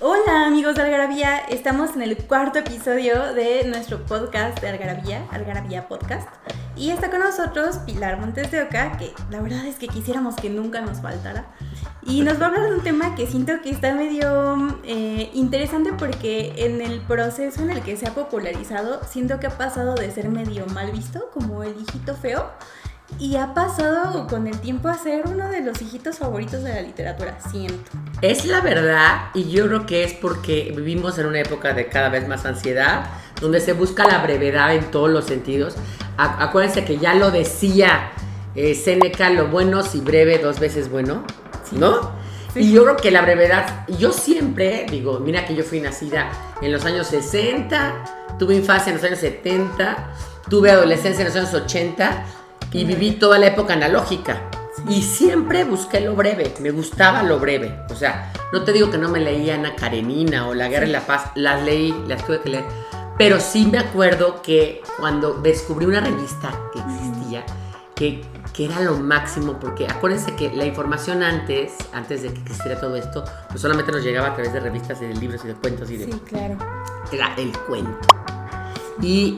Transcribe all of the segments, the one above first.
Hola amigos de Algarabía, estamos en el cuarto episodio de nuestro podcast de Algarabía Podcast. Y está con nosotros Pilar Montes de Oca, que la verdad es que quisiéramos que nunca nos faltara. Y nos va a hablar de un tema que siento que está medio interesante porque en el proceso en el que se ha popularizado, siento que ha pasado de ser medio mal visto, como el hijito feo, y ha pasado con el tiempo a ser uno de los hijitos favoritos de la literatura, siento. Es la verdad, y yo creo que es porque vivimos en una época de cada vez más ansiedad, donde se busca la brevedad en todos los sentidos. Acuérdense que ya lo decía Séneca, lo bueno si breve, dos veces bueno, sí. ¿No? Sí. Y yo creo que la brevedad, yo siempre digo, mira que yo fui nacida en los años 60, tuve infancia en los años 70, tuve adolescencia en los años 80 y viví toda la época analógica. Y siempre busqué lo breve, me gustaba lo breve. O sea, no te digo que no me leía Ana Karenina o La Guerra y la Paz, las leí, las tuve que leer. Pero sí me acuerdo que cuando descubrí una revista que existía, que era lo máximo, porque acuérdense que la información antes de que existiera todo esto, pues solamente nos llegaba a través de revistas y de libros y de cuentos y de... Sí, claro. Era El Cuento. Y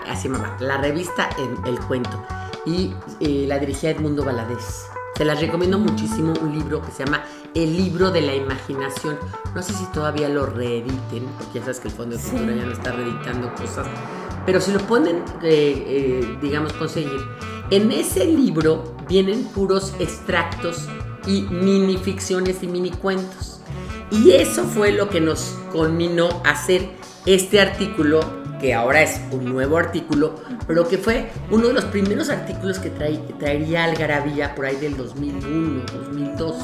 así se llamaba, la revista El Cuento. Y la dirigía Edmundo Valadez. Se las recomiendo muchísimo, un libro que se llama El Libro de la Imaginación. No sé si todavía lo reediten, porque ya sabes que el Fondo de Cultura ya no está reeditando cosas, pero si lo pueden, digamos, conseguir. En ese libro vienen puros extractos y mini ficciones y mini cuentos. Y eso fue lo que nos culminó a hacer este artículo, que ahora es un nuevo artículo, pero que fue uno de los primeros artículos que traería Algarabía por ahí del 2001, 2002.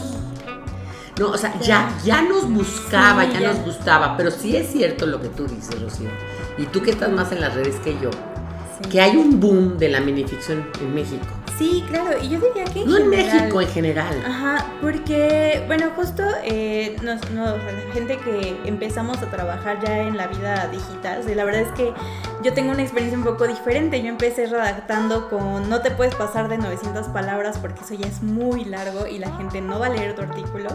No, o sea, ya nos buscaba, sí, ya nos gustaba, pero sí es cierto lo que tú dices, Rocío, y tú que estás más en las redes que yo, sí, que hay un boom de la minificción en México. Sí, claro, y yo diría que no en México en general. Ajá, porque, bueno, justo la gente que empezamos a trabajar ya en la vida digital, o sea, la verdad es que yo tengo una experiencia un poco diferente. Yo empecé redactando con no te puedes pasar de 900 palabras porque eso ya es muy largo y la gente no va a leer tu artículo.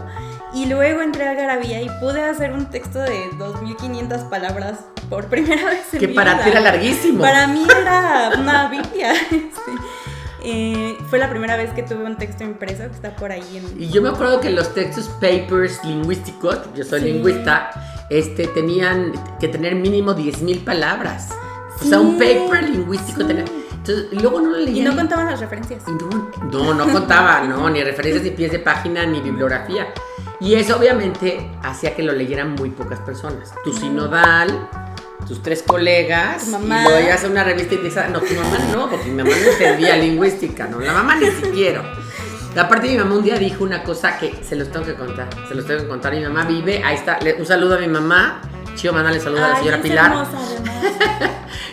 Y luego entré a Algarabía y pude hacer un texto de 2500 palabras por primera vez en mi vida. Que para ti era larguísimo. Para mí era una biblia, sí. Fue la primera vez que tuve un texto impreso que está por ahí Y yo me acuerdo que los textos papers lingüísticos, yo soy lingüista, tenían que tener mínimo 10,000 palabras. Sí. O sea, un paper lingüístico tenía. Entonces, luego no lo leía. Y no contaban las referencias. No contaba, ni referencias, ni pies de página, ni bibliografía. Y eso obviamente hacía que lo leyeran muy pocas personas. Tu sinodal, tus 3 colegas, y luego ya hace una revista y dice, no, tu mamá no, porque mi mamá no entendía lingüística, no, la mamá ni siquiera. Aparte mi mamá un día dijo una cosa que se los tengo que contar, mi mamá vive, ahí está, un saludo a mi mamá, chido, mandarle saludo a la señora Pilar. Hermosa,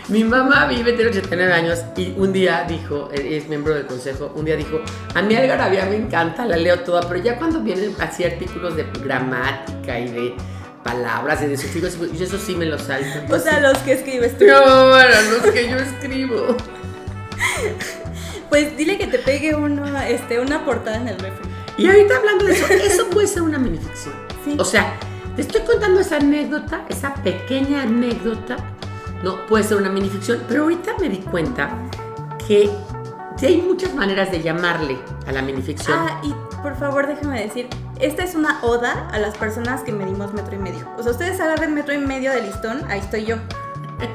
Mi mamá vive, tiene 89 años, y un día dijo, es miembro del consejo, un día dijo, a mí Algarabía me encanta, la leo toda, pero ya cuando vienen así artículos de gramática y de palabras y de sufijos, yo eso sí me los salto. O sea, los que escribes tú. No, bueno, los que yo escribo. Pues dile que te pegue una portada en el refri. Y ahorita hablando de eso puede ser una minificción. Sí. O sea, te estoy contando esa anécdota, esa pequeña anécdota, no puede ser una minificción, pero ahorita me di cuenta que sí hay muchas maneras de llamarle a la minificción. Y por favor déjame decir, esta es una oda a las personas que medimos 1.5 metros. O sea, ustedes agarren 1.5 metros de listón, ahí estoy yo.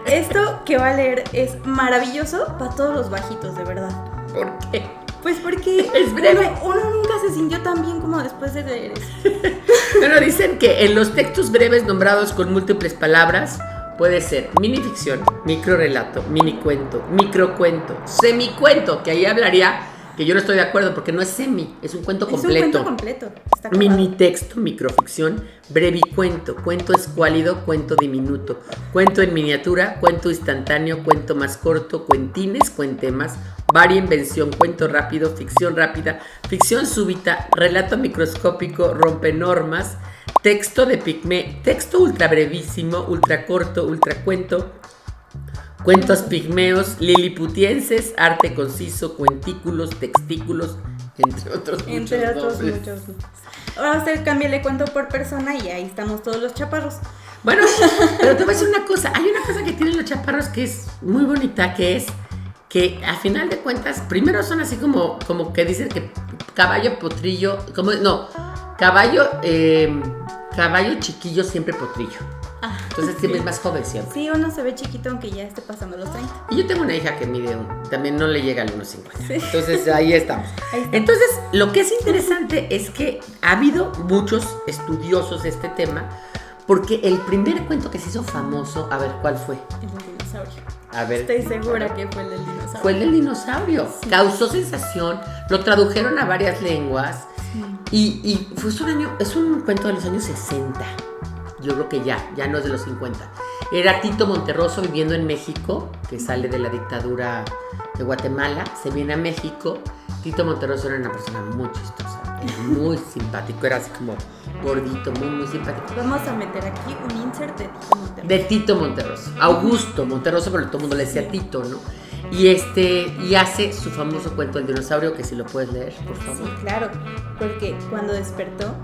Esto que va a leer es maravilloso para todos los bajitos, de verdad. ¿Por qué? Pues porque es breve. Uno nunca se sintió tan bien como después de leer eso. Pero dicen que en los textos breves nombrados con múltiples palabras puede ser minificción, microrelato, minicuento, microcuento, semicuento, que ahí hablaría que yo no estoy de acuerdo porque no es semi, es un cuento completo. Es un cuento completo. Mini texto, microficción, brevicuento, cuento escuálido, cuento diminuto, cuento en miniatura, cuento instantáneo, cuento más corto, cuentines, cuentemas, variinvención, cuento rápido, ficción rápida, ficción súbita, relato microscópico, rompenormas, texto de pigmeo, texto ultra brevísimo, ultra corto, ultra cuento, cuentos pigmeos, liliputienses, arte conciso, cuentículos, textículos, entre otros muchos. Ahora va a ser cámbiale cuento por persona y ahí estamos todos los chaparros. Bueno, pero te voy a decir una cosa. Hay una cosa que tienen los chaparros que es muy bonita, que es que a final de cuentas, primero son así como que dicen que caballo potrillo, caballo chiquillo siempre potrillo. Entonces siempre es más joven siempre. Sí, uno se ve chiquito aunque ya esté pasando los 30. Y yo tengo una hija que mide también no le llega al 1.50. Sí. Entonces ahí estamos. Entonces lo que es interesante es que ha habido muchos estudiosos de este tema, porque el primer cuento que se hizo famoso, a ver, ¿cuál fue? El del dinosaurio. A ver. Estoy segura que fue el del dinosaurio. Fue el del dinosaurio. Sí. Causó sensación, lo tradujeron a varias lenguas. Sí. Y fue es un cuento de los años 60. Yo creo que ya no es de los 50. Era Tito Monterroso viviendo en México, que sale de la dictadura de Guatemala, se viene a México. Tito Monterroso era una persona muy chistosa, era muy simpático, era así como gordito, muy simpático. Vamos a meter aquí un insert de Tito Monterroso. De Tito Monterroso, Augusto Monterroso, pero todo el mundo le decía Tito, ¿no? Y hace su famoso cuento del dinosaurio, que si lo puedes leer, por favor. Sí, claro, porque cuando despertó,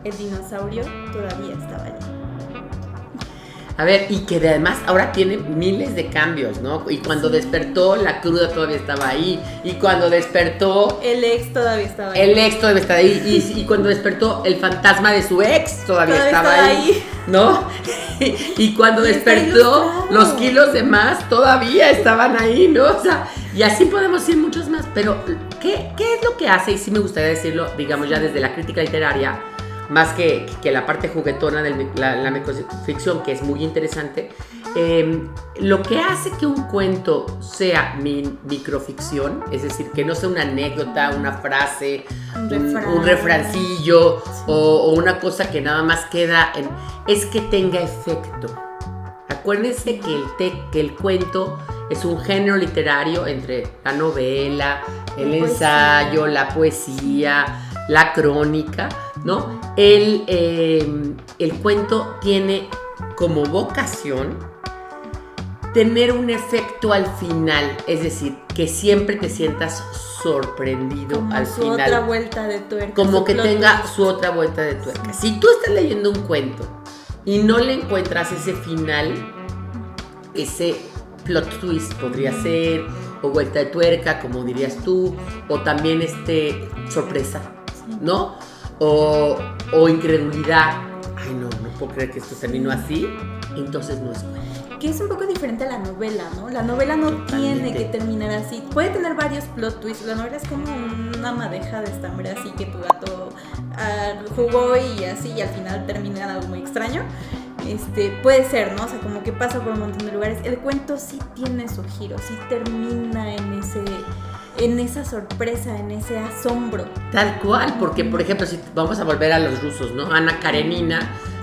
el dinosaurio todavía estaba allí. A ver, y que además ahora tiene miles de cambios, ¿no? Y cuando despertó, la cruda todavía estaba ahí. Y cuando despertó... El ex todavía estaba ahí. El ex todavía estaba ahí. Y cuando despertó, el fantasma de su ex todavía estaba ahí. ¿No? Y cuando despertó, los kilos de más todavía estaban ahí, ¿no? O sea, y así podemos ir muchos más. Pero, ¿qué es lo que hace? Y sí me gustaría decirlo, digamos, ya desde la crítica literaria, más que la parte juguetona de la microficción, que es muy interesante, lo que hace que un cuento sea microficción, es decir, que no sea una anécdota, una frase, un refrancillo, sí, o una cosa que nada más queda es que tenga efecto. Acuérdense que el cuento es un género literario entre la novela, el ensayo, la poesía, la crónica, ¿no? El cuento tiene como vocación tener un efecto al final, es decir, que siempre te sientas sorprendido como al su final. Otra vuelta de tuerca. Como que tenga su otra vuelta de tuerca. Si tú estás leyendo un cuento y no le encuentras ese final, ese plot twist podría ser, o vuelta de tuerca, como dirías tú, o también sorpresa, ¿no? O incredulidad. Ay, no puedo creer que esto terminó así. Entonces no es cuento. Que es un poco diferente a la novela, ¿no? La novela no tiene que terminar así. Puede tener varios plot twists. La novela es como una madeja de estambre así que tu gato jugó y así, y al final termina en algo muy extraño. Puede ser, ¿no? O sea, como que pasa por un montón de lugares. El cuento sí tiene su giro, sí termina en esa sorpresa, en ese asombro. Tal cual, porque por ejemplo, si vamos a volver a los rusos, ¿no? Ana Karenina,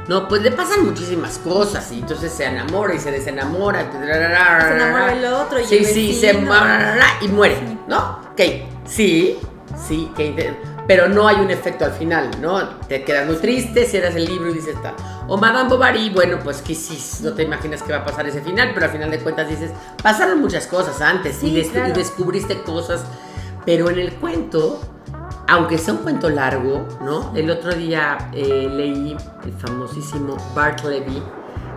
no, pues le pasan muchísimas cosas y entonces se enamora y se desenamora. Se enamora el otro y y muere, ¿no? Ok, sí, pero no hay un efecto al final, ¿no? Te quedas muy triste, cierras el libro y dices tal. O Madame Bovary, bueno, pues que sí, no te imaginas que va a pasar ese final, pero al final de cuentas dices, pasaron muchas cosas antes, sí, y descubriste cosas, pero en el cuento, aunque sea un cuento largo, ¿no? El otro día leí el famosísimo Bartleby,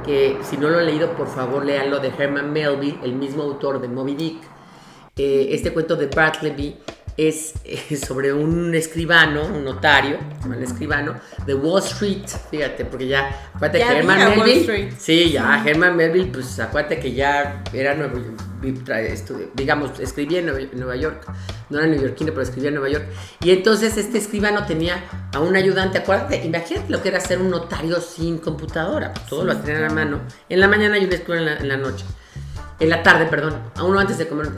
que si no lo han leído, por favor, léanlo, de Herman Melville, el mismo autor de Moby Dick. Este cuento de Bartleby es sobre un escribano, un notario, un escribano de Wall Street, fíjate, porque ya, acuérdate que Herman Melville, Herman Melville, pues acuérdate que ya era digamos, escribía en Nueva York, no era neoyorquino, pero escribía en Nueva York, y entonces este escribano tenía a un ayudante, acuérdate, imagínate lo que era ser un notario sin computadora, todo lo tenían a mano, en la mañana y un escribano en la noche. En la tarde, perdón, a uno antes de comer.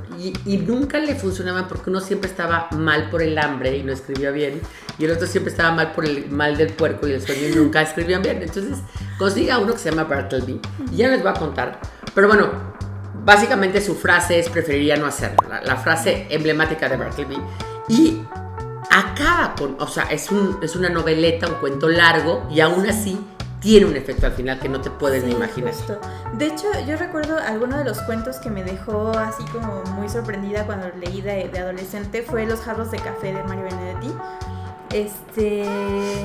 Y nunca le funcionaban porque uno siempre estaba mal por el hambre y no escribía bien. Y el otro siempre estaba mal por el mal del puerco y el sueño y nunca escribían bien. Entonces, consiga uno que se llama Bartleby. Y ya les voy a contar. Pero bueno, básicamente su frase es preferiría no hacerlo. La frase emblemática de Bartleby. Y acaba con, o sea, es una noveleta, un cuento largo y aún así tiene un efecto al final que no te puedes ni imaginar. Justo. De hecho, yo recuerdo alguno de los cuentos que me dejó así como muy sorprendida cuando leí de adolescente fue Los jarros de café de Mario Benedetti.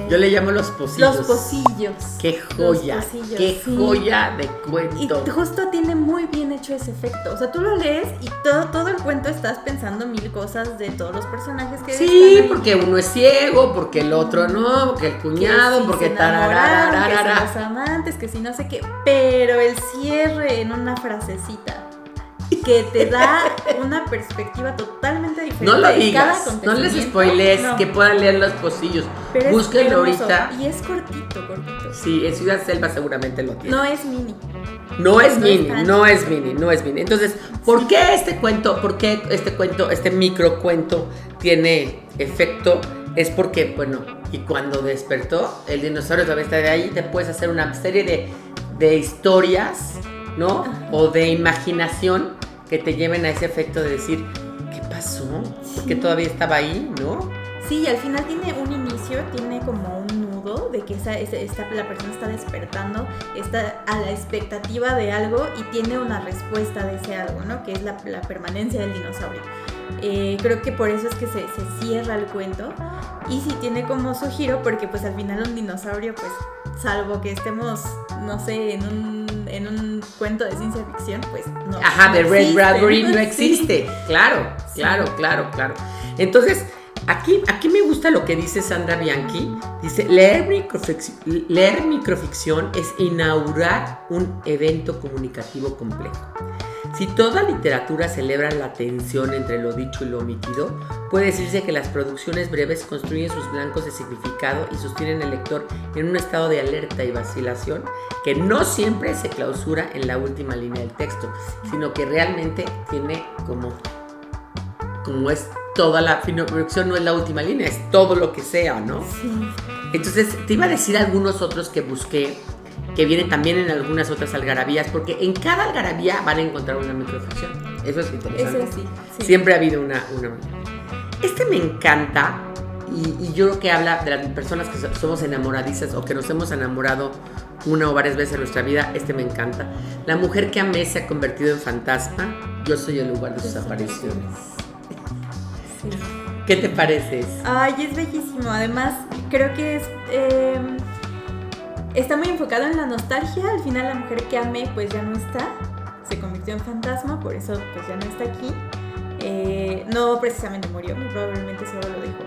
Yo le llamo los pocillos. Los pocillos. Qué joya, qué joya de cuento. Y justo tiene muy bien hecho ese efecto. O sea, tú lo lees y todo el cuento estás pensando mil cosas de todos los personajes que están ahí. Porque uno es ciego, porque el otro no, porque el cuñado, que porque que son los amantes, que si no sé qué. Pero el cierre en una frasecita que te da una perspectiva totalmente diferente. No lo digas, no les spoilees, que puedan leer los pocillos. Búsquenlo ahorita. Y es cortito. Sí, en Ciudad Selva seguramente lo tiene. No es mini. No es mini. Entonces, ¿por qué este cuento, este microcuento tiene efecto? Es porque, bueno, y cuando despertó, el dinosaurio todavía está de ahí, te puedes hacer una serie de historias, ¿no? O de imaginación que te lleven a ese efecto de decir, ¿qué pasó? ¿Por qué todavía estaba ahí, no? Sí, y al final tiene un inicio, tiene como un nudo de que la persona está despertando, está a la expectativa de algo y tiene una respuesta de ese algo, ¿no? Que es la permanencia del dinosaurio. Creo que por eso es que se cierra el cuento. Y sí tiene como su giro, porque pues al final un dinosaurio, pues salvo que estemos, no sé, en un cuento de ciencia ficción, pues no. Ajá, de Ray existe, Bradbury no existe. Sí. Claro. Entonces, aquí me gusta lo que dice Sandra Bianchi. Dice, leer microficción es inaugurar un evento comunicativo complejo. Si toda literatura celebra la tensión entre lo dicho y lo omitido, puede decirse que las producciones breves construyen sus blancos de significado y sostienen al lector en un estado de alerta y vacilación que no siempre se clausura en la última línea del texto, sino que realmente tiene como es toda la ficción, no es la última línea, es todo lo que sea, ¿no? Sí. Entonces, te iba a decir algunos otros que busqué, que vienen también en algunas otras algarabías, porque en cada algarabía van a encontrar una microficción. Eso es interesante. Eso sí. Siempre ha habido una. Este me encanta, y yo creo que habla de las personas que somos enamoradizas o que nos hemos enamorado una o varias veces en nuestra vida. Este me encanta. La mujer que amé se ha convertido en fantasma. Yo soy el lugar de sus apariciones. Sí. ¿Qué te parece? Ay, es bellísimo. Además, creo que está muy enfocado en la nostalgia. Al final la mujer que amé pues ya no está, se convirtió en fantasma, por eso pues ya no está aquí. No precisamente murió, probablemente solo lo dejó.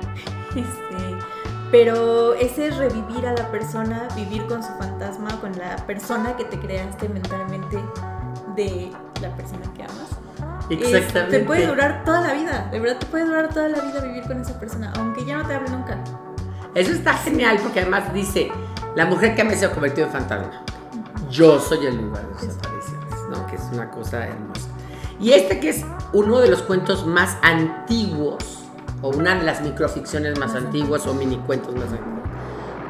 Pero ese es revivir a la persona, vivir con su fantasma, con la persona que te creaste mentalmente de la persona que amas. Exactamente. Te puede durar toda la vida, de verdad te puede durar toda la vida vivir con esa persona, aunque ya no te hable nunca. Eso está genial, porque además dice, la mujer que me se ha convertido en fantasma. Yo soy el lugar de sus apariciones, ¿no? Que es una cosa hermosa. Y que es uno de los cuentos más antiguos, o una de las microficciones más antiguas, o minicuentos más antiguos.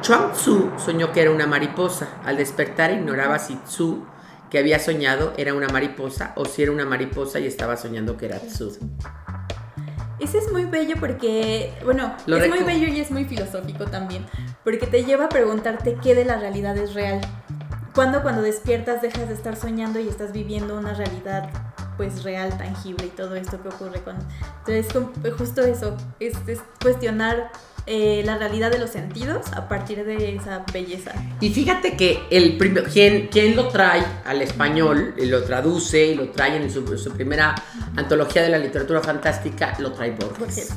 Chuang Tzu soñó que era una mariposa. Al despertar ignoraba si Tzu, que había soñado, era una mariposa, o si era una mariposa y estaba soñando que era Tzu. Ese es muy bello porque, bueno, es muy bello y es muy filosófico también, porque te lleva a preguntarte qué de la realidad es real. Cuando despiertas dejas de estar soñando y estás viviendo una realidad pues real, tangible y todo esto que ocurre con... Entonces justo eso, es cuestionar la realidad de los sentidos a partir de esa belleza. Y fíjate que quien lo trae al español, y lo traduce y lo trae en su primera antología de la literatura fantástica, lo trae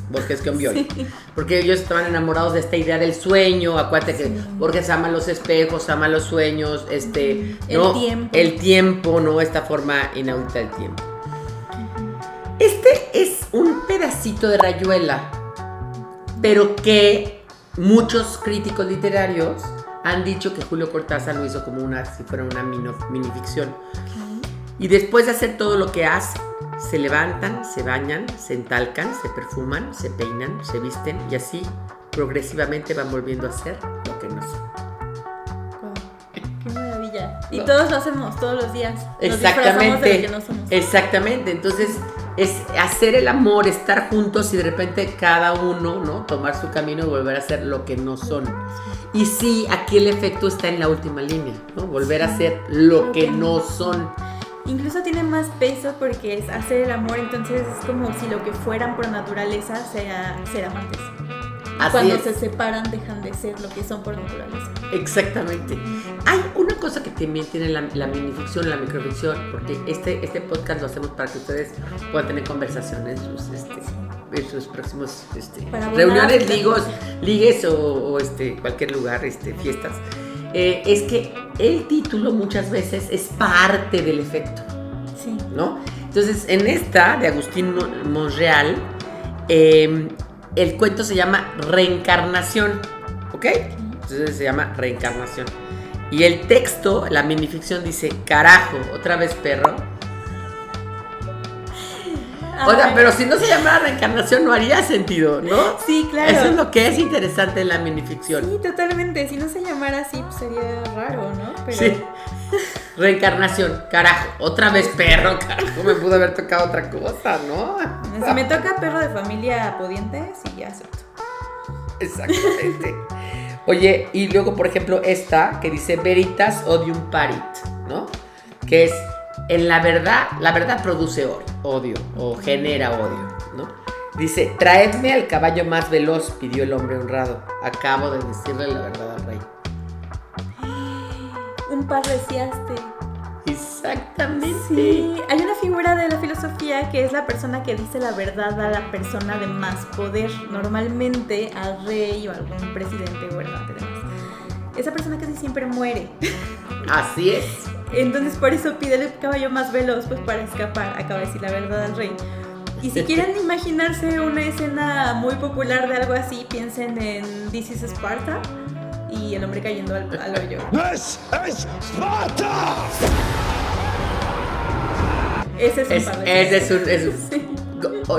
Borges Cambioli. Sí. Porque ellos estaban enamorados de esta idea del sueño. Acuérdate que Borges ama los espejos, ama los sueños, el tiempo, ¿no? Esta forma inaudita del tiempo. Este es un pedacito de Rayuela, pero que muchos críticos literarios han dicho que Julio Cortázar lo hizo como si fuera una minificción. Y después de hacer todo lo que hace, se levantan, se bañan, se entalcan, se perfuman, se peinan, se visten y así progresivamente van volviendo a ser lo que no son. ¡Qué maravilla! Y todos lo hacemos todos los días. Exactamente. De lo que no somos. Exactamente. Entonces es hacer el amor, estar juntos y de repente cada uno, ¿no? Tomar su camino y volver a ser lo que no son. Y sí, aquí el efecto está en la última línea, ¿no? Volver a ser lo que no son. Incluso tiene más peso porque es hacer el amor, entonces es como si lo que fueran por naturaleza sea ser amantes. Así cuando es. se separan dejan de ser lo que son por naturaleza. Exactamente. Hay una cosa que también tiene la minificción, la microficción, porque este podcast lo hacemos para que ustedes puedan tener conversaciones en sus próximos reuniones, ligues o cualquier lugar, fiestas. Es que el título muchas veces es parte del efecto, sí, ¿no? Entonces, en esta de Agustín Monreal, el cuento se llama Reencarnación, ¿ok? Entonces se llama Reencarnación. Y el texto, la minificción dice, carajo, otra vez perro. O sea, pero si no se llamara Reencarnación no haría sentido, ¿no? Sí, claro. Eso es lo que es interesante en la minificción. Sí, totalmente. Si no se llamara así, pues sería raro, ¿no? Pero... Sí. Reencarnación, carajo, otra vez perro, carajo, me pudo haber tocado otra cosa, ¿no? Si me toca perro de familia pudiente, sí, ya acepto. Exactamente. Oye, y luego, por ejemplo, esta que dice Veritas odium parit, ¿no? Que es, en la verdad produce odio o genera odio, ¿no? Dice, traedme al caballo más veloz, pidió el hombre honrado. Acabo de decirle la verdad al rey. Un parriciaste. Exactamente. Sí, hay una figura de la filosofía que es la persona que dice la verdad a la persona de más poder, normalmente al rey o algún presidente gobernante de más. Esa persona casi siempre muere. Así es. Entonces por eso pide el caballo más veloz, pues para escapar, acaba de decir la verdad al rey. Y si quieren imaginarse una escena muy popular de algo así, piensen en This is Sparta y el hombre cayendo al hoyo. This is Sparta! Ese es un parriciaste. Sí.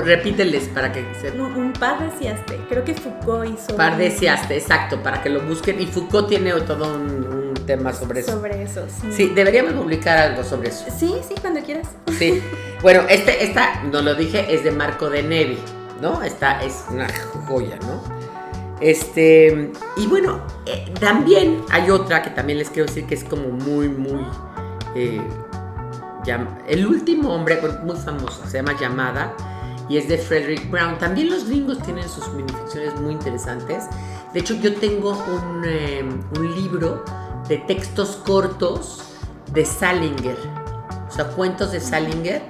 Repíteles para que sepan. Un parriciaste. Creo que Foucault hizo. Parriciaste, exacto, para que lo busquen. Y Foucault tiene todo un tema sobre eso. Sobre eso, sí. Sí, deberíamos publicar algo sobre eso. Sí, cuando quieras. Sí. Bueno, esta, no lo dije, es de Marco de Nevi, ¿no? Esta es una joya, ¿no? Y bueno, también hay otra que también les quiero decir que es como muy, muy... el último hombre, muy famoso, se llama Llamada, y es de Frederick Brown. También los gringos tienen sus minificciones muy interesantes. De hecho, yo tengo un libro de textos cortos de Salinger, o sea, cuentos de Salinger,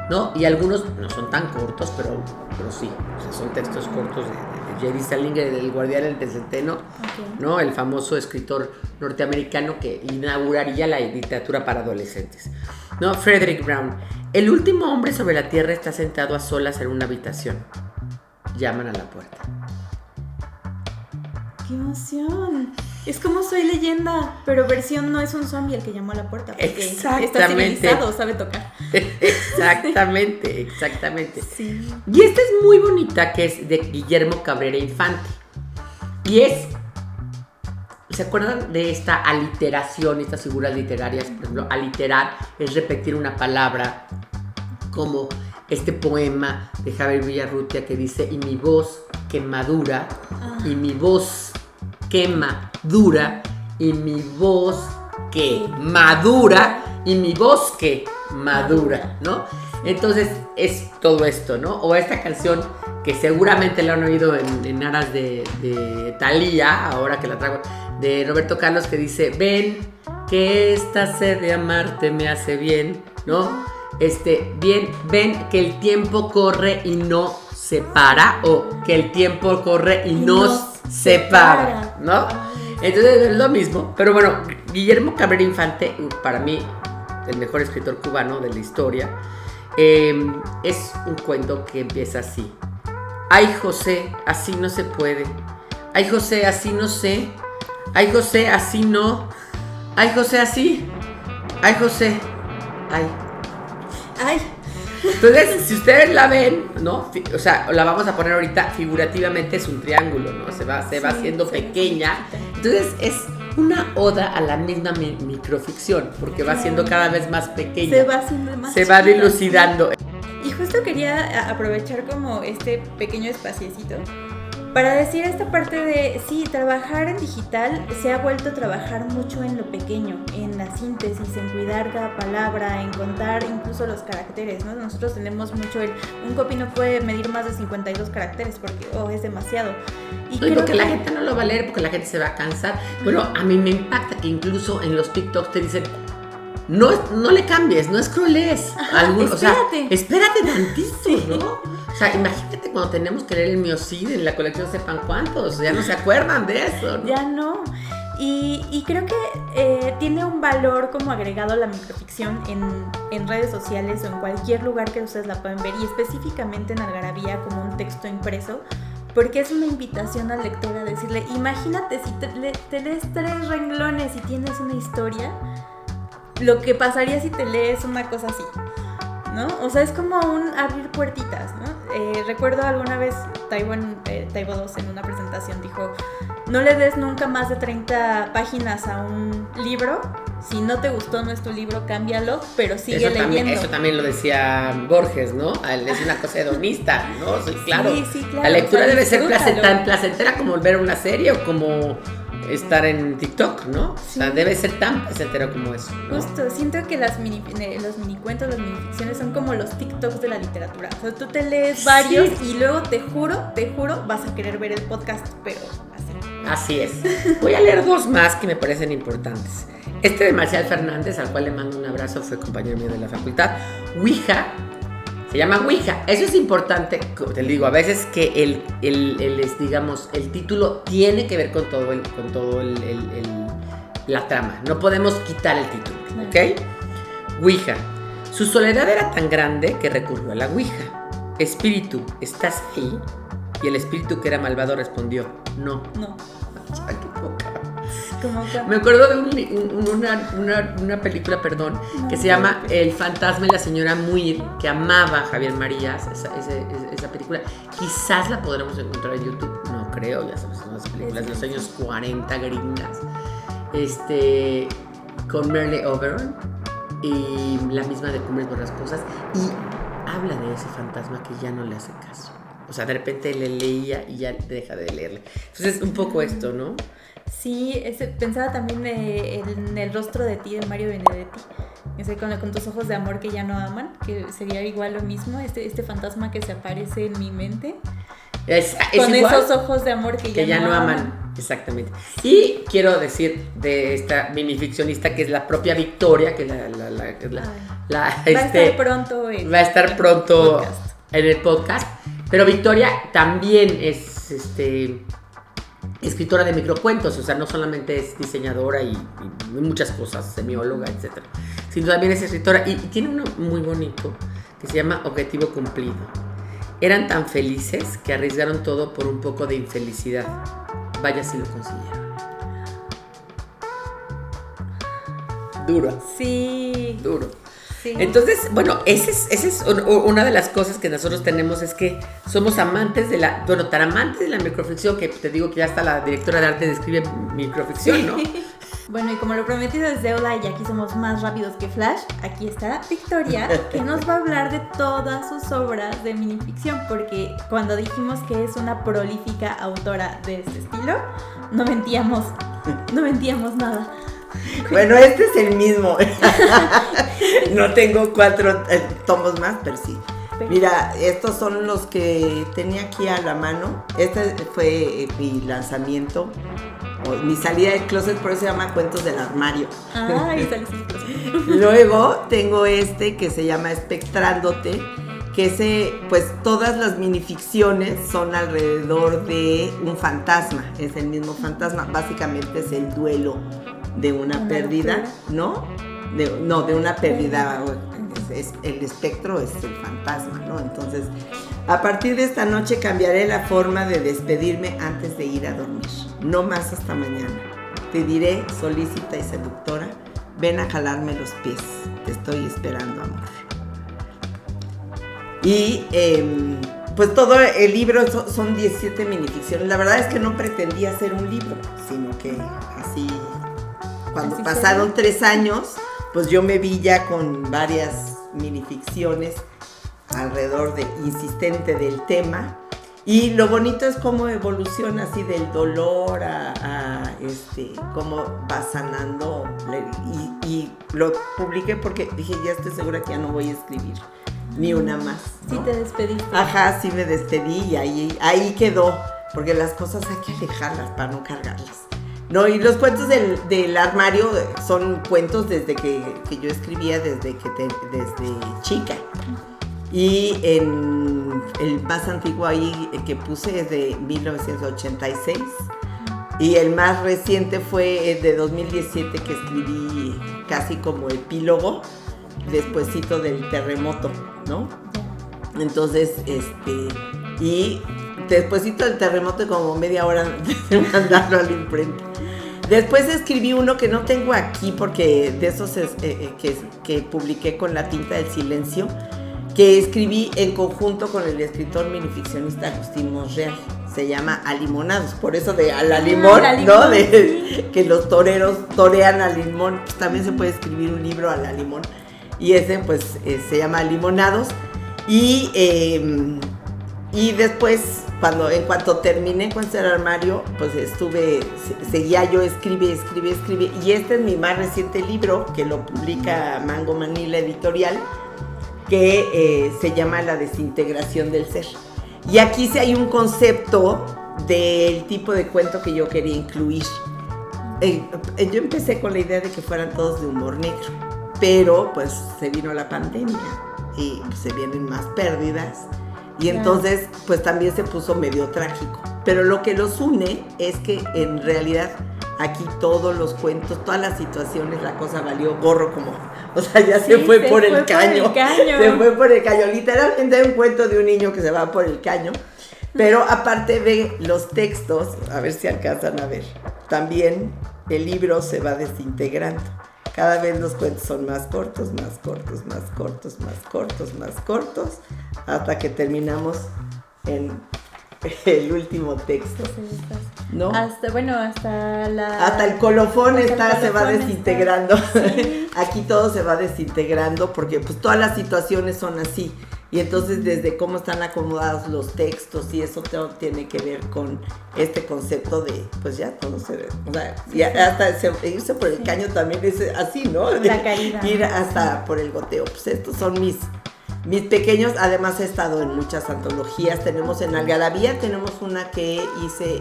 ¿no? Y algunos no son tan cortos, pero sí, o sea, son textos cortos de J.D. Salinger, del Guardián del Centeno, okay, ¿no? El famoso escritor norteamericano que inauguraría la literatura para adolescentes, ¿no? Frederick Brown. El último hombre sobre la tierra está sentado a solas en una habitación. Llaman a la puerta. ¡Qué emoción! Es como Soy Leyenda, pero versión no es un zombie el que llamó a la puerta, porque está civilizado, sabe tocar. Exactamente. Sí. Y esta es muy bonita, que es de Guillermo Cabrera Infante. Y es... ¿Se acuerdan de esta aliteración, estas figuras literarias? Por ejemplo, aliterar es repetir una palabra, como este poema de Javier Villarrutia que dice: y mi voz que madura, y mi voz quema dura, y mi voz que madura, y mi voz que madura, ¿no? Entonces es todo esto, ¿no? O esta canción que seguramente la han oído en aras de Thalía, ahora que la traigo, de Roberto Carlos, que dice: ven, que esta sed de amarte me hace bien, ¿no? Bien, ven, que el tiempo corre y no se para, o que el tiempo corre y nos separa, ¿no? Entonces es lo mismo, pero bueno, Guillermo Cabrera Infante, para mí, el mejor escritor cubano de la historia, es un cuento que empieza así: ay, José, así no se puede. Ay, José, así no sé. Ay, José, así no. Ay, José, así. Ay, José. Ay. Entonces, si ustedes la ven, ¿no? O sea, la vamos a poner ahorita figurativamente, es un triángulo, ¿no? Se va haciendo pequeña. Entonces, es una oda a la misma microficción, porque va siendo cada vez más pequeña. Se va haciendo más Se va dilucidando. Y justo quería aprovechar como este pequeño espaciecito para decir esta parte de, sí, trabajar en digital se ha vuelto a trabajar mucho en lo pequeño, en la síntesis, en cuidar cada palabra, en contar incluso los caracteres, ¿no? Nosotros tenemos mucho un copy no puede medir más de 52 caracteres porque es demasiado. Y porque la gente no lo va a leer, porque la gente se va a cansar. Bueno, a mí me impacta que incluso en los TikToks te dicen, no le cambies, no scrollees. O sea, espérate tantito, ¿no? O sea, imagínate cuando tenemos que leer el Miocid en la colección sepan cuántos, ya no se acuerdan de eso, ¿no? Ya no. Y creo que tiene un valor como agregado a la microficción en redes sociales o en cualquier lugar que ustedes la pueden ver, y específicamente en Algarabía como un texto impreso, porque es una invitación al lector a decirle, imagínate si te lees 3 renglones y tienes una historia, lo que pasaría si te lees una cosa así, ¿no? O sea, es como un abrir puertitas, ¿no? Recuerdo alguna vez Taibo II en una presentación dijo, no le des nunca más de 30 páginas a un libro, si no te gustó, no es tu libro, cámbialo, pero sigue leyendo. Eso también lo decía Borges, ¿no? Es una cosa hedonista, ¿no? Sí, claro. Sí, claro. La lectura debe ser tan placentera como ver una serie o como estar en TikTok, ¿no? Sí. O sea, debe ser tan placentero como eso, ¿no? Justo, siento que los minicuentos, las minificciones son como los TikToks de la literatura. O sea, tú te lees varios y luego te juro, vas a querer ver el podcast, pero así es. Voy a leer 2 más que me parecen importantes. Este de Marcial Fernández, al cual le mando un abrazo, fue compañero mío de la facultad. Ouija, se llama Ouija. Eso es importante, te digo, a veces que el título tiene que ver con todo la trama. No podemos quitar el título, ¿ok? Ouija. Su soledad era tan grande que recurrió a la Ouija. Espíritu, ¿estás ahí? Y el espíritu, que era malvado, respondió, no. Ay, qué poca. Me acuerdo de una película, que se llama El fantasma y la señora Muir, que amaba a Javier Marías, esa película. Quizás la podremos encontrar en YouTube, no creo, ya sabes, son las películas de los años 40 gringas, con Merle Oberon y la misma de Cumbres Borrascosas, y habla de ese fantasma que ya no le hace caso. O sea, de repente le leía y ya deja de leerle. Entonces, un poco esto, ¿no? Sí, pensaba también en El rostro de ti, de Mario Benedetti. Con tus ojos de amor que ya no aman, que sería igual lo mismo, este fantasma que se aparece en mi mente. Es con igual, esos ojos de amor que ya no aman. Exactamente. Y quiero decir de esta minificcionista, que es la propia Victoria, que va a estar pronto en el podcast. Pero Victoria también es escritora de microcuentos, o sea, no solamente es diseñadora y muchas cosas, semióloga, etc. Sino también es escritora y tiene uno muy bonito que se llama Objetivo Cumplido. Eran tan felices que arriesgaron todo por un poco de infelicidad. Vaya si lo consiguieron. Duro. Sí. Duro. Sí. Entonces, bueno, esa es una de las cosas que nosotros tenemos, es que somos amantes tan amantes de la microficción, que te digo que ya hasta la directora de arte describe microficción, ¿no? Bueno, y como lo prometido es deuda y aquí somos más rápidos que Flash, aquí está Victoria, que nos va a hablar de todas sus obras de minificción, porque cuando dijimos que es una prolífica autora de este estilo, no mentíamos nada. Bueno, este es el mismo. No tengo 4 tomos más, pero sí. Mira, estos son los que tenía aquí a la mano. Este fue mi lanzamiento, mi salida del closet, por eso se llama Cuentos del Armario. Ay, saliste del closet. Luego tengo este que se llama Espectrándote, que pues todas las minificciones son alrededor de un fantasma. Es el mismo fantasma, básicamente es el duelo de una pérdida, ¿no? De una pérdida. El espectro es el fantasma, ¿no? Entonces, a partir de esta noche cambiaré la forma de despedirme antes de ir a dormir. No más hasta mañana. Te diré, solícita y seductora, ven a jalarme los pies. Te estoy esperando, amor. Y pues todo el libro son 17 minificciones. La verdad es que no pretendía hacer un libro, sino que así, cuando pasaron 3 años, pues yo me vi ya con varias minificciones alrededor insistente del tema, Y lo bonito es cómo evoluciona así del dolor a cómo va sanando. Y lo publiqué porque dije, ya estoy segura que ya no voy a escribir ni una más, ¿no? Sí te despediste. Ajá, sí me despedí y ahí quedó, porque las cosas hay que alejarlas para no cargarlas. No, y los cuentos del armario son cuentos desde que yo escribía desde chica. Y en el más antiguo ahí que puse es de 1986. Y el más reciente fue de 2017 que escribí casi como epílogo, despuesito del terremoto, ¿no? Entonces, y despuesito del terremoto como media hora de mandarlo a la imprenta. Después escribí uno que no tengo aquí porque de esos que publiqué con La tinta del silencio, que escribí en conjunto con el escritor minificcionista Agustín Monreal. Se llama Alimonados, por eso de a la limón, ¿no? De que los toreros torean al limón. Pues también se puede escribir un libro a la limón. Y ese pues se llama Alimonados. Y después, en cuanto terminé con el armario, pues seguía yo, escribe. Y este es mi más reciente libro, que lo publica Mango Manila Editorial, que se llama La desintegración del ser. Y aquí sí hay un concepto del tipo de cuento que yo quería incluir. Yo empecé con la idea de que fueran todos de humor negro, pero pues se vino la pandemia y pues, se vienen más pérdidas. Y entonces, pues también se puso medio trágico. Pero lo que los une es que en realidad aquí todos los cuentos, todas las situaciones, la cosa valió gorro o sea, ya se fue por el caño. Se fue por el caño. Literalmente hay un cuento de un niño que se va por el caño. Pero aparte de los textos, a ver si alcanzan a ver, también el libro se va desintegrando. Cada vez los cuentos son más cortos, hasta que terminamos en el último texto, ¿no? Hasta el colofón se va colofón desintegrando. Sí. Aquí todo se va desintegrando porque pues todas las situaciones son así. Y entonces desde cómo están acomodados los textos y eso tiene que ver con este concepto de, pues ya todo se ve, o sea, y hasta irse por el caño también es así, ¿no? La caída. Ir hasta por el goteo. Pues estos son mis pequeños. Además he estado en muchas antologías. Tenemos en Algarabía, tenemos una que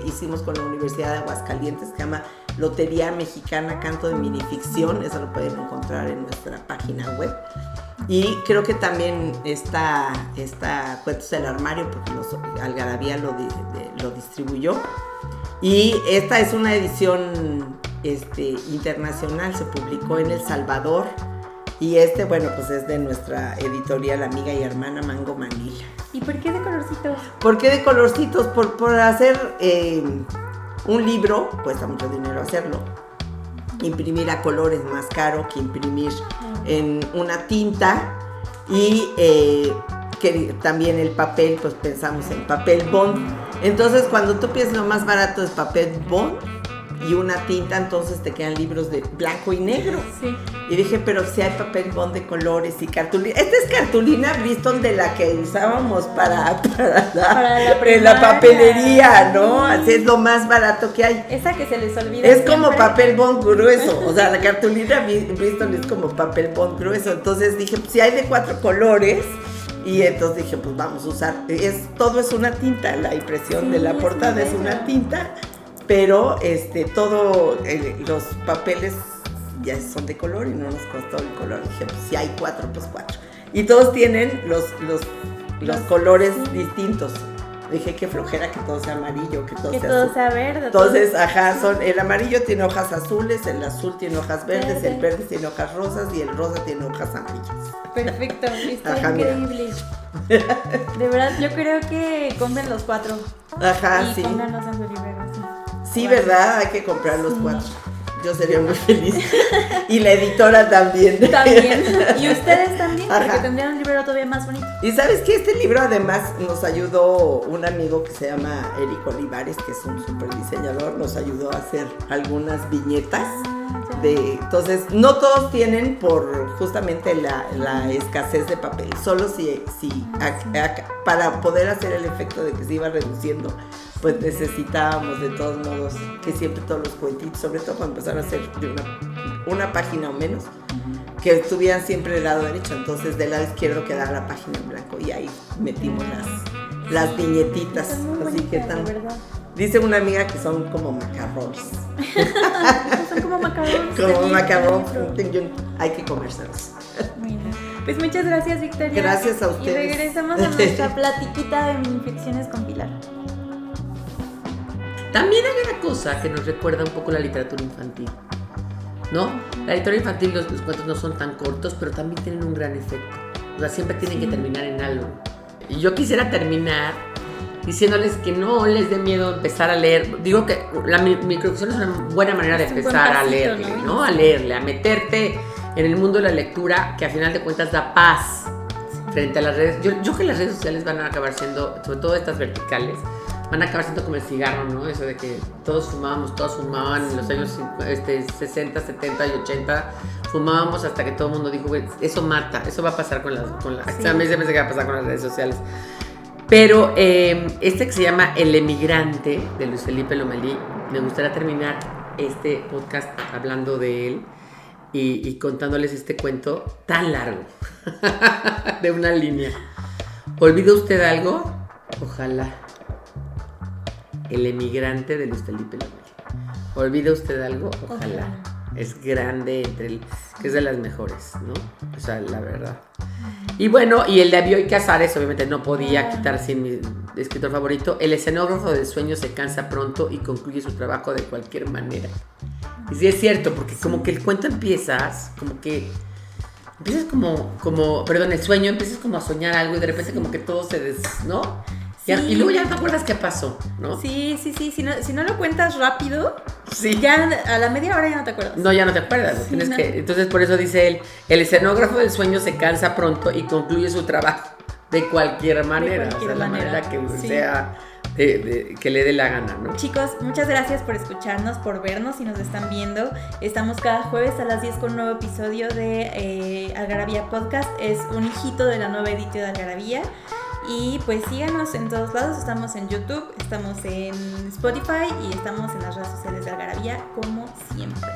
hicimos con la Universidad de Aguascalientes, que se llama Lotería Mexicana Canto de Minificción. Eso lo pueden encontrar en nuestra página web. Y creo que también está Cuentos del Armario, porque Algarabía lo distribuyó. Y esta es una edición internacional, se publicó en El Salvador. Y bueno, pues es de nuestra editorial amiga y hermana Mango Manila. ¿Y por qué de colorcitos? ¿Por qué de colorcitos? Por hacer un libro, cuesta mucho dinero hacerlo. Imprimir a color es más caro que imprimir en una tinta. Y que también el papel, pues pensamos en papel bond. Entonces cuando tú piensas lo más barato es papel bond y una tinta, entonces te quedan libros de blanco y negro. Sí. Y dije, pero si hay papel bond de colores y cartulina. Esta es cartulina Bristol de la que usábamos para la papelería, ¿no? Así es lo más barato que hay. Esa que se les olvida. Es como papel bond grueso. O sea, la cartulina Bristol es como papel bond grueso. Entonces dije, pues si hay de 4 colores. Y entonces dije, pues vamos a usar. Todo es una tinta. La impresión de la portada es una tinta. Pero los papeles ya son de color y no nos costó el color. Dije, pues si hay 4, pues 4. Y todos tienen los colores distintos. Dije, qué flojera que todo sea amarillo, que todo sea verde. Entonces, el amarillo tiene hojas azules, el azul tiene hojas verdes, el verde tiene hojas rosas y el rosa tiene hojas amarillas. Perfecto, está increíble. De verdad, yo creo que compren los 4. Ajá, y sí. pónganlos en su librero, sí. Sí, ¿verdad? Hay que comprar los 4. Yo sería muy feliz. Y la editora también. También. Y ustedes también, Ajá. porque tendrían un librero todavía más bonito. Y ¿sabes qué? Este libro además nos ayudó un amigo que se llama Eric Olivares, que es un súper diseñador. Nos ayudó a hacer algunas viñetas Entonces, no todos tienen por justamente la escasez de papel. Solo si para poder hacer el efecto de que se iba reduciendo, pues necesitábamos de todos modos que siempre todos los cuentitos, sobre todo cuando empezaron a hacer de una página o menos, que estuvieran siempre del lado derecho. Entonces, del lado izquierdo quedaba la página en blanco y ahí metimos las viñetitas. Están muy Así que bonitas, la verdad. dice una amiga que son como macarrones. Son como macarrones. Como macarrones, Dentro. hay que comérselos. Bueno, pues muchas gracias, Victoria. Gracias a Y ustedes. regresamos a nuestra platiquita de infecciones con Pilar. También hay una cosa que nos recuerda un poco la literatura infantil, ¿no? La literatura infantil, los cuentos no son tan cortos, pero también tienen un gran efecto. O sea, siempre tienen que terminar en algo. Y yo quisiera terminar diciéndoles que no les dé miedo empezar a leer. Digo que la microficción es una buena manera de empezar a leerle, ¿no? A leerle, a meterte en el mundo de la lectura, que a final de cuentas da paz frente a las redes. Yo creo que las redes sociales van a acabar siendo, sobre todo estas verticales, van a acabar siendo como el cigarro, ¿no? Eso de que todos fumaban en los años 60, 70 y 80. Fumábamos hasta que todo el mundo dijo, güey, eso mata, eso va a pasar con las... Sí. A mí se me va a pasar con las redes sociales. Pero este que se llama El Emigrante, de Luis Felipe Lomelí, me gustaría terminar este podcast hablando de él y contándoles este cuento tan largo, de una línea. ¿Olvida usted algo? Ojalá. El Emigrante, de Luis Felipe Lomelí. ¿Olvida usted algo? Ojalá. Es grande que es de las mejores, ¿no? O sea, la verdad. Y bueno, y el de Bioy Casares, obviamente no podía quitar sin mi escritor favorito. El escenógrafo del sueño se cansa pronto y concluye su trabajo de cualquier manera. Y sí es cierto, porque como que el cuento empiezas el sueño, empiezas como a soñar algo y de repente como que todo ¿no? Sí. Y luego ya no te acuerdas qué pasó, ¿no? Sí. Si no lo cuentas rápido, sí, ya a la media hora ya no te acuerdas. No, ya no te acuerdas. Sí, entonces por eso dice él, el escenógrafo del sueño se cansa pronto y concluye su trabajo de cualquier manera. La manera que sea, que le dé la gana, ¿no? Chicos, muchas gracias por escucharnos, por vernos y nos están viendo. Estamos cada jueves a las 10 con un nuevo episodio de Algarabía Podcast. Es un hijito de la nueva edición de Algarabía. Y pues síganos en todos lados, estamos en YouTube, estamos en Spotify y estamos en las redes sociales de Algarabía como siempre.